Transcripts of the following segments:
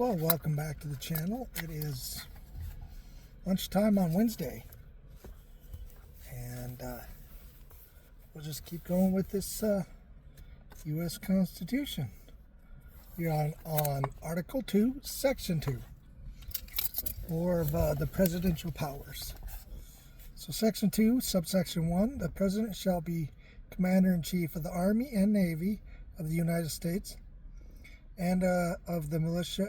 Well, welcome back to the channel. It is lunchtime on Wednesday, and we'll just keep going with this U.S. Constitution. We're on Article 2, Section 2, or of the presidential powers. So Section 2, Subsection 1, the President shall be Commander-in-Chief of the Army and Navy of the United States and of the militia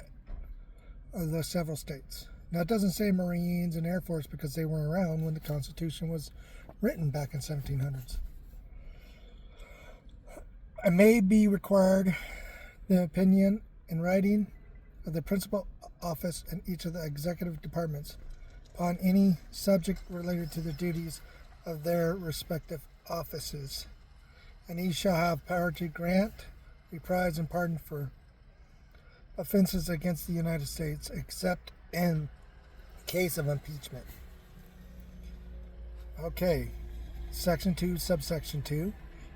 of the several states. Now, it doesn't say Marines and Air Force because they weren't around when the Constitution was written back in 1700s. It may be required the opinion in writing of the principal office in each of the executive departments upon any subject related to the duties of their respective offices. And he shall have power to grant, reprise, and pardon for offenses against the United States, except in case of impeachment. Okay, Section 2, Subsection 2.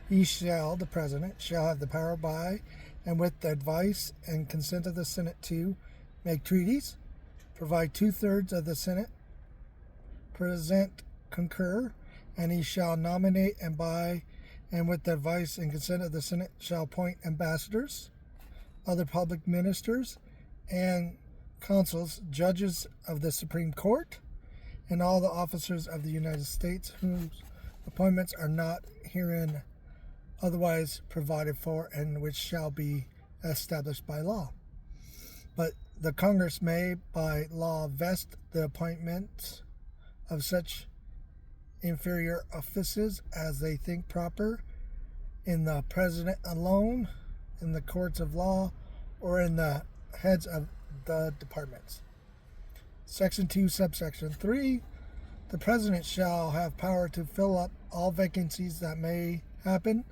He shall, the President, shall have the power by and with the advice and consent of the Senate to make treaties, provide 2/3 of the Senate, present, concur, and he shall nominate and by and with the advice and consent of the Senate shall appoint ambassadors, other public ministers, and consuls, judges of the Supreme Court, and all the officers of the United States whose appointments are not herein otherwise provided for and which shall be established by law. But the Congress may by law vest the appointments of such inferior offices as they think proper in the President alone, in the courts of law, or in the heads of the departments. Section 2, Subsection 3. The President shall have power to fill up all vacancies that may happen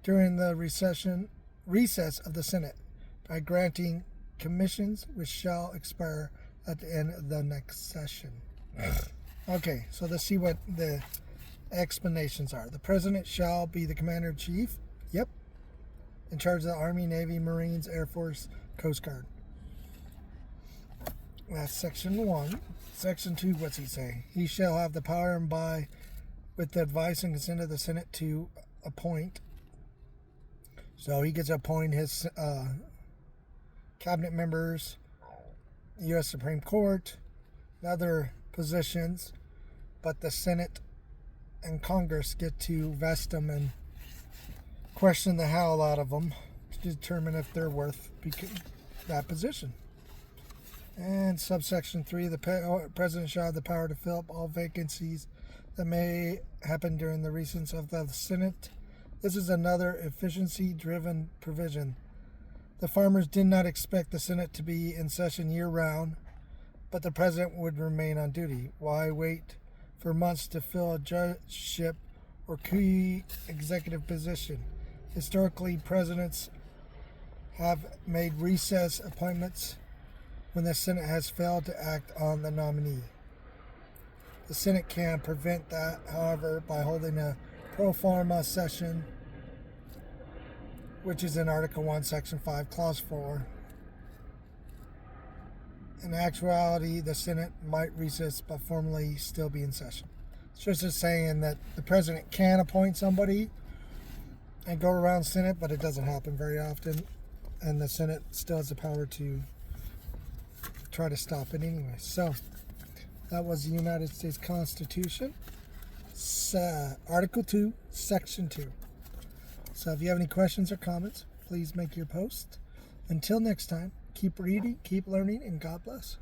during the recess of the Senate by granting commissions which shall expire at the end of the next session. Okay, so let's see what the explanations are. The President shall be the Commander-in-Chief. Yep. In charge of the Army, Navy, Marines, Air Force, Coast Guard. That's Section 1. Section 2, what's he say? He shall have the power and by, with the advice and consent of the Senate, to appoint. So he gets to appoint his cabinet members, U.S. Supreme Court, and other positions, but the Senate and Congress get to vest them and question the hell out of them to determine if they're worth that position. And subsection 3, the President shall have the power to fill up all vacancies that may happen during the recess of the Senate. This is another efficiency-driven provision. The farmers did not expect the Senate to be in session year-round, but the President would remain on duty. Why wait for months to fill a judgeship or key executive position? Historically, presidents have made recess appointments when the Senate has failed to act on the nominee. The Senate can prevent that, however, by holding a pro forma session, which is in Article 1, Section 5, Clause 4. In actuality, the Senate might recess but formally still be in session. It's just saying that the President can appoint somebody and go around Senate, but it doesn't happen very often, and the Senate still has the power to try to stop it anyway. So that was the United States Constitution, Article 2, Section 2. So if you have any questions or comments, please make your post. Until next time, keep reading, keep learning, and God bless.